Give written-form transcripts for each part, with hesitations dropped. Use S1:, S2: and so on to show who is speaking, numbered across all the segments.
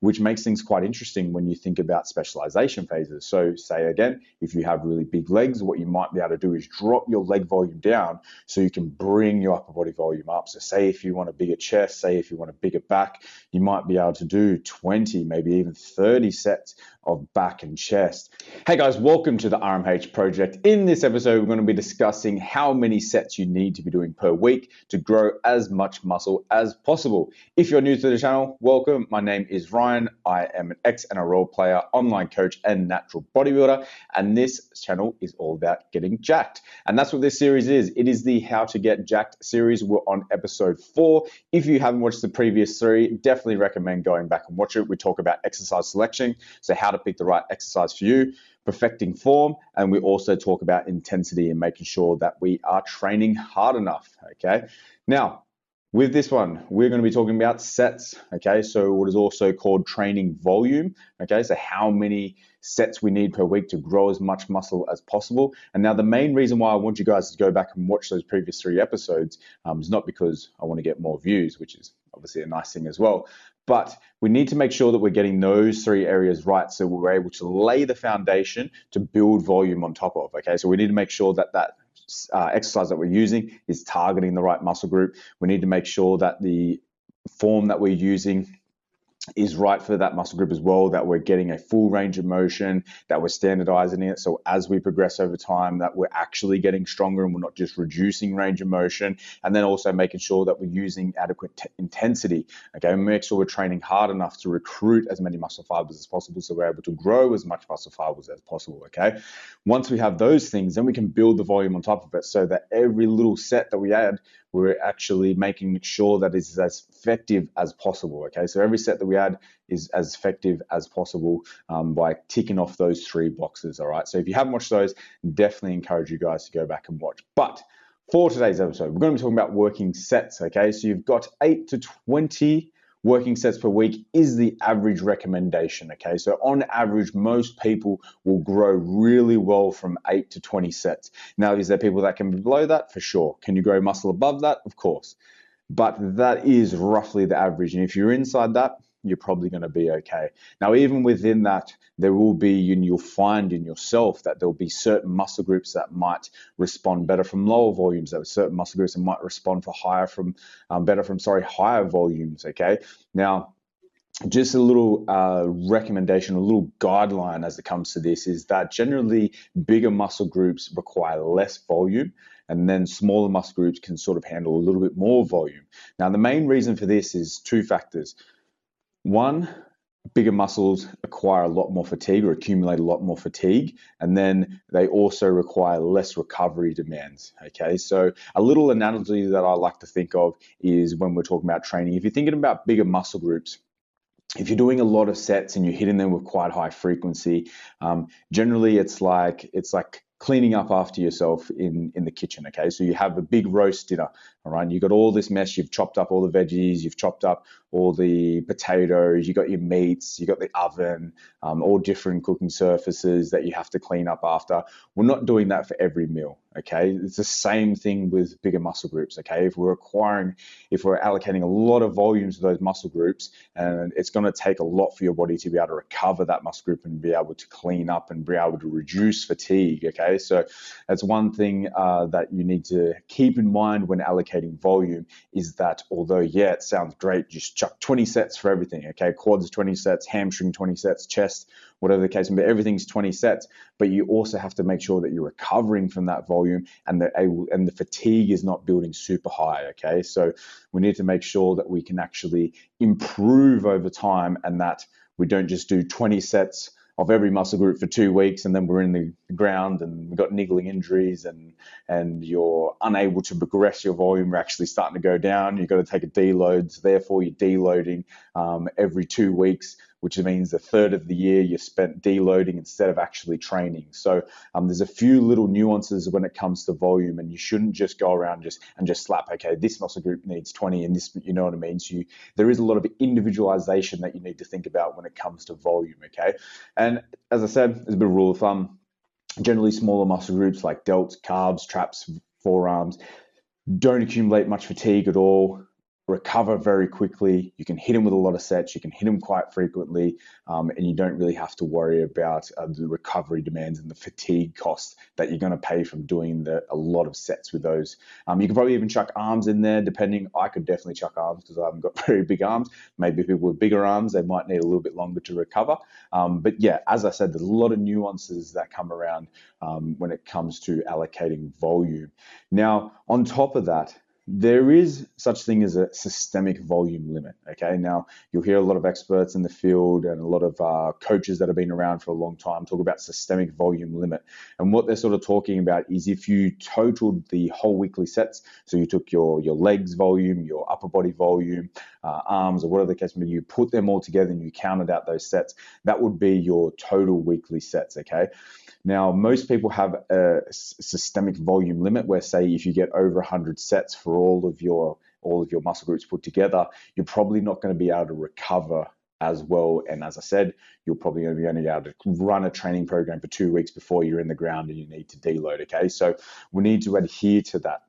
S1: which makes things quite interesting when you think about specialization phases. So say again, if you have really big legs, what you might be able to do is drop your leg volume down so you can bring your upper body volume up. So say if you want a bigger chest, say if you want a bigger back, you might be able to do 20, maybe even 30 sets of back and chest. Hey guys, welcome to the RMH Project. In this episode, we're going to be discussing how many sets you need to be doing per week to grow as much muscle as possible. If you're new to the channel, welcome. My name is Ryan. I am an ex-NRL player, online coach, and natural bodybuilder. And this channel is all about getting jacked. And that's what this series is. It is the How to Get Jacked series. We're on episode 4. If you haven't watched the previous 3, definitely recommend going back and watch it. We talk about exercise selection, so how to pick the right exercise for you, perfecting form, and we also talk about intensity and making sure that we are training hard enough, okay? Now, with this one, we're going to be talking about sets, okay? So what is also called training volume, okay? So how many sets we need per week to grow as much muscle as possible. And now the main reason why I want you guys to go back and watch those previous 3 episodes is not because I want to get more views, which is obviously a nice thing as well, but we need to make sure that we're getting those 3 areas right so we're able to lay the foundation to build volume on top of, okay? So we need to make sure that exercise that we're using is targeting the right muscle group. We need to make sure that the form that we're using is right for that muscle group as well, that we're getting a full range of motion, that we're standardizing it. So as we progress over time, that we're actually getting stronger and we're not just reducing range of motion. And then also making sure that we're using adequate intensity. Okay, make sure we're training hard enough to recruit as many muscle fibers as possible so we're able to grow as much muscle fibers as possible. Okay, once we have those things, then we can build the volume on top of it so that every little set that we add, we're actually making sure that it's as effective as possible, okay? So every set that we add is as effective as possible by ticking off those 3 boxes, all right? So if you haven't watched those, definitely encourage you guys to go back and watch. But for today's episode, we're going to be talking about working sets, okay? So you've got 8 to 20 working sets per week is the average recommendation, okay? So on average, most people will grow really well from 8 to 20 sets. Now, is there people that can be below that? For sure. Can you grow muscle above that? Of course. But that is roughly the average. And if you're inside that, you're probably going to be okay. Now, even within that, there will be, and you'll find in yourself that there'll be certain muscle groups that might respond better from lower volumes. There are certain muscle groups that might respond for higher volumes. Okay. Now, just a little recommendation, a little guideline as it comes to this is that generally bigger muscle groups require less volume, and then smaller muscle groups can sort of handle a little bit more volume. Now, the main reason for this is 2 factors. One, bigger muscles acquire a lot more fatigue or accumulate a lot more fatigue, and then they also require less recovery demands, okay? So a little analogy that I like to think of is when we're talking about training. If you're thinking about bigger muscle groups, if you're doing a lot of sets and you're hitting them with quite high frequency, generally it's like cleaning up after yourself in the kitchen, okay? So you have a big roast dinner, all right? You got all this mess, you've chopped up all the veggies, you've chopped up all the potatoes, you got your meats, you got the oven, all different cooking surfaces that you have to clean up after. We're not doing that for every meal, okay? It's the same thing with bigger muscle groups, okay? If we're allocating a lot of volume to those muscle groups, and it's going to take a lot for your body to be able to recover that muscle group and be able to clean up and be able to reduce fatigue, okay? So that's one thing that you need to keep in mind when allocating volume is that although, yeah, it sounds great, just chuck 20 sets for everything, okay? Quads 20 sets, hamstring 20 sets, chest, whatever the case may be, everything's 20 sets, but you also have to make sure that you're recovering from that volume and the fatigue is not building super high, okay? So we need to make sure that we can actually improve over time and that we don't just do 20 sets of every muscle group for 2 weeks and then we're in the ground and we've got niggling injuries and you're unable to progress your volume. You're actually starting to go down. You've got to take a deload. So therefore, you're deloading every 2 weeks, which means a third of the year you spent deloading instead of actually training. So there's a few little nuances when it comes to volume, and you shouldn't just go around and just slap, okay, this muscle group needs 20 and this, you know what I mean? So there is a lot of individualization that you need to think about when it comes to volume, okay? And as I said, as a bit of rule of thumb, generally smaller muscle groups like delts, calves, traps, forearms don't accumulate much fatigue at all. recover very quickly. You can hit them with a lot of sets. You can hit them quite frequently, and you don't really have to worry about the recovery demands and the fatigue costs that you're going to pay from doing a lot of sets with those. You can probably even chuck arms in there, depending. I could definitely chuck arms because I haven't got very big arms. Maybe people with bigger arms, they might need a little bit longer to recover. But yeah, as I said, there's a lot of nuances that come around when it comes to allocating volume. Now, on top of that, there is such thing as a systemic volume limit. Okay, now you'll hear a lot of experts in the field and a lot of coaches that have been around for a long time talk about systemic volume limit. And what they're sort of talking about is if you totaled the whole weekly sets, so you took your legs volume, your upper body volume, arms, or whatever the case may be, you put them all together and you counted out those sets, that would be your total weekly sets. Okay. Now, most people have a systemic volume limit where, say, if you get over 100 sets for all of your muscle groups put together, you're probably not going to be able to recover as well. And as I said, you're probably only be able to run a training program for 2 weeks before you're in the ground and you need to deload. Okay, so we need to adhere to that.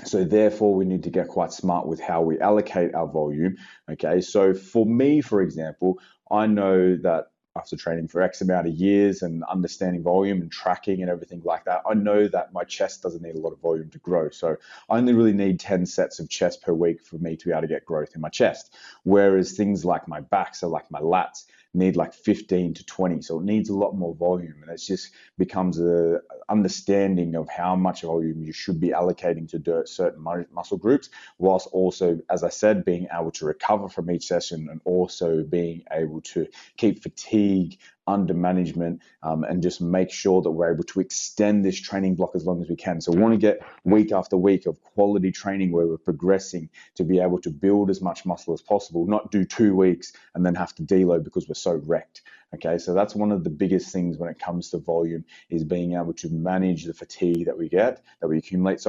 S1: So therefore, we need to get quite smart with how we allocate our volume. Okay, so for me, for example, I know that after training for X amount of years and understanding volume and tracking and everything like that, I know that my chest doesn't need a lot of volume to grow. So I only really need 10 sets of chest per week for me to be able to get growth in my chest. Whereas things like my back, so like my lats, need like 15 to 20. So it needs a lot more volume. And it just becomes a understanding of how much volume you should be allocating to certain muscle groups, whilst also, as I said, being able to recover from each session and also being able to keep fatigue under management and just make sure that we're able to extend this training block as long as we can. So we want to get week after week of quality training where we're progressing to be able to build as much muscle as possible, not do 2 weeks and then have to deload because we're so wrecked. Okay, so that's one of the biggest things when it comes to volume is being able to manage the fatigue that we accumulate,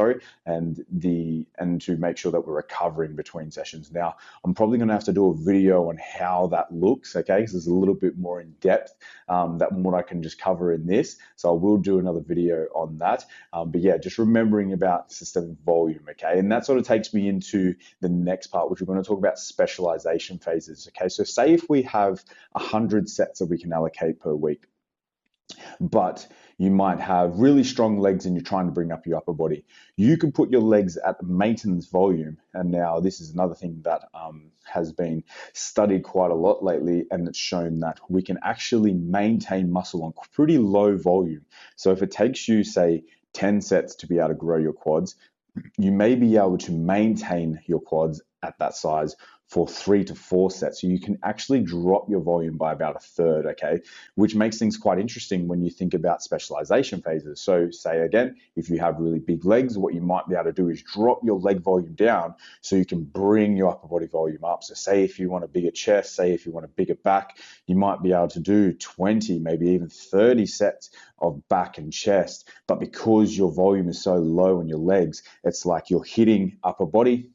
S1: and to make sure that we're recovering between sessions. Now, I'm probably going to have to do a video on how that looks, okay, because it's a little bit more in depth than what I can just cover in this. So I will do another video on that. But yeah, just remembering about systemic volume, okay, and that sort of takes me into the next part, which we're going to talk about specialization phases. Okay, so say if we have 100 sets that we can allocate per week, but you might have really strong legs and you're trying to bring up your upper body. You can put your legs at maintenance volume. And now this is another thing that has been studied quite a lot lately, and it's shown that we can actually maintain muscle on pretty low volume. So if it takes you, say, 10 sets to be able to grow your quads, you may be able to maintain your quads at that size for 3 to 4 sets. So you can actually drop your volume by about a third, okay? Which makes things quite interesting when you think about specialization phases. So say again, if you have really big legs, what you might be able to do is drop your leg volume down so you can bring your upper body volume up. So say if you want a bigger chest, say if you want a bigger back, you might be able to do 20, maybe even 30 sets of back and chest. But because your volume is so low on your legs, it's like you're hitting upper body.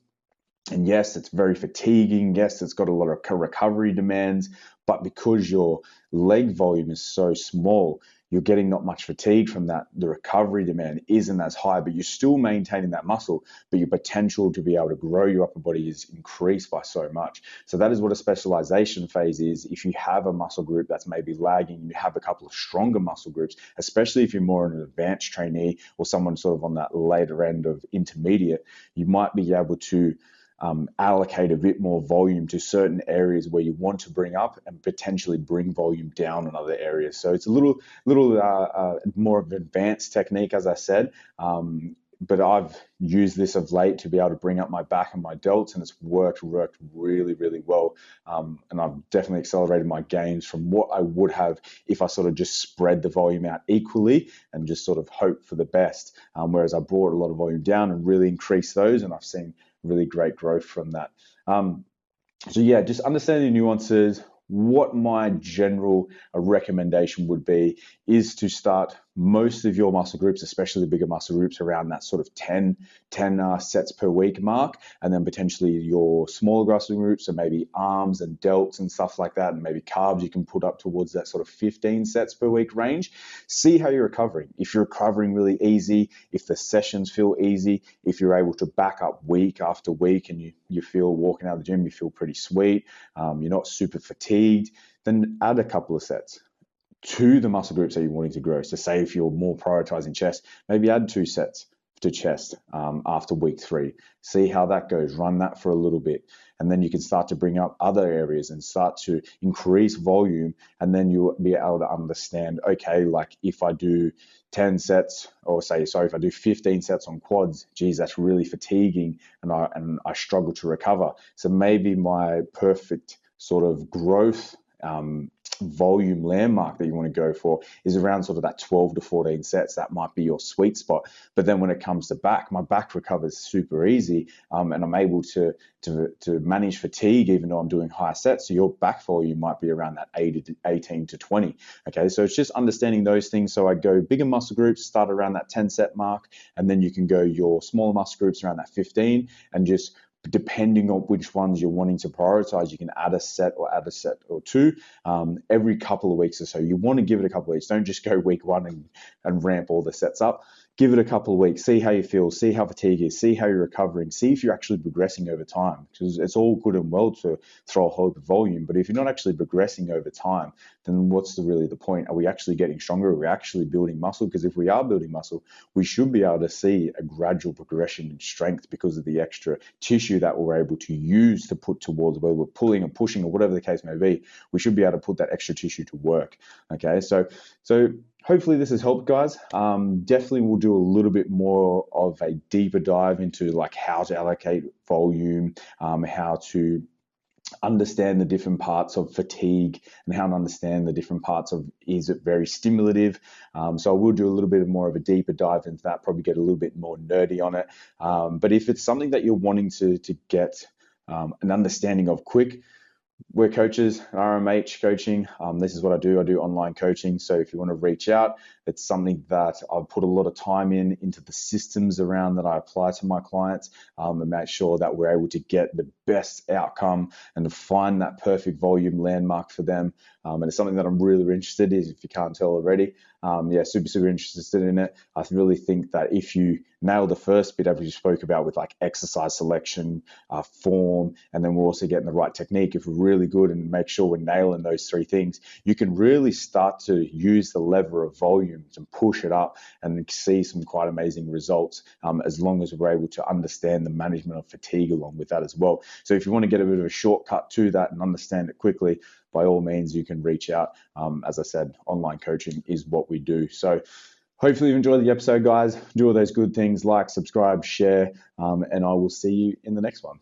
S1: And yes, it's very fatiguing. Yes, it's got a lot of recovery demands, but because your leg volume is so small, you're getting not much fatigue from that. The recovery demand isn't as high, but you're still maintaining that muscle, but your potential to be able to grow your upper body is increased by so much. So that is what a specialization phase is. If you have a muscle group that's maybe lagging, you have a couple of stronger muscle groups, especially if you're more an advanced trainee or someone sort of on that later end of intermediate, you might be able to allocate a bit more volume to certain areas where you want to bring up and potentially bring volume down in other areas. So it's a little more of an advanced technique, as I said. But I've used this of late to be able to bring up my back and my delts, and it's worked really, really well. And I've definitely accelerated my gains from what I would have if I sort of just spread the volume out equally and just sort of hope for the best. Whereas I brought a lot of volume down and really increased those, and I've seen really great growth from that. So yeah, just understanding the nuances. What my general recommendation would be is to start most of your muscle groups, especially the bigger muscle groups, around that sort of 10 sets per week mark, and then potentially your smaller muscle groups, so maybe arms and delts and stuff like that, and maybe carbs, you can put up towards that sort of 15 sets per week range. See how you're recovering. If you're recovering really easy, if the sessions feel easy, if you're able to back up week after week and you feel walking out of the gym, you feel pretty sweet, you're not super fatigued, then add a couple of sets to the muscle groups that you're wanting to grow. So say if you're more prioritizing chest, maybe add 2 sets to chest after week 3. See how that goes. Run that for a little bit. And then you can start to bring up other areas and start to increase volume. And then you'll be able to understand, okay, like if I do 10 sets, or if I do 15 sets on quads, geez, that's really fatiguing and I struggle to recover. So maybe my perfect sort of growth volume landmark that you want to go for is around sort of that 12 to 14 sets. That might be your sweet spot. But then when it comes to back, my back recovers super easy, and I'm able to manage fatigue even though I'm doing high sets. So your back volume might be around that 18 to 20. Okay, so it's just understanding those things. So I go bigger muscle groups, start around that 10 set mark, and then you can go your smaller muscle groups around that 15, and just depending on which ones you're wanting to prioritize, you can add a set or 2 every couple of weeks or so. You want to give it a couple of weeks. Don't just go week 1 and ramp all the sets up. Give it a couple of weeks, see how you feel, see how fatigue is, see how you're recovering, see if you're actually progressing over time. Because it's all good and well to throw a whole heap of volume, but if you're not actually progressing over time, then what's really the point? Are we actually getting stronger? Are we actually building muscle? Because if we are building muscle, we should be able to see a gradual progression in strength because of the extra tissue that we're able to use to put towards, whether we're pulling or pushing or whatever the case may be. We should be able to put that extra tissue to work. Okay, so hopefully this has helped, guys. Definitely we'll do a little bit more of a deeper dive into like how to allocate volume, how to understand the different parts of fatigue, and how to understand the different parts of, is it very stimulative? So I will do a little bit more of a deeper dive into that, probably get a little bit more nerdy on it. But if it's something that you're wanting to get an understanding of quick, we're coaches at RMH Coaching. This is what I do. I do online coaching. So if you want to reach out, it's something that I've put a lot of time into the systems around that I apply to my clients, and make sure that we're able to get the best outcome and to find that perfect volume landmark for them. And it's something that I'm really interested in, if you can't tell already. Super interested in it. I really think that if you nail the first bit, as we spoke about with like exercise selection, form, and then we're also getting the right technique, if we're really good and make sure we're nailing those 3 things, you can really start to use the lever of volume to push it up and see some quite amazing results, as long as we're able to understand the management of fatigue along with that as well. So if you want to get a bit of a shortcut to that and understand it quickly, by all means, you can reach out. As I said, online coaching is what we do. So hopefully you enjoyed the episode, guys. Do all those good things, like, subscribe, share, and I will see you in the next one.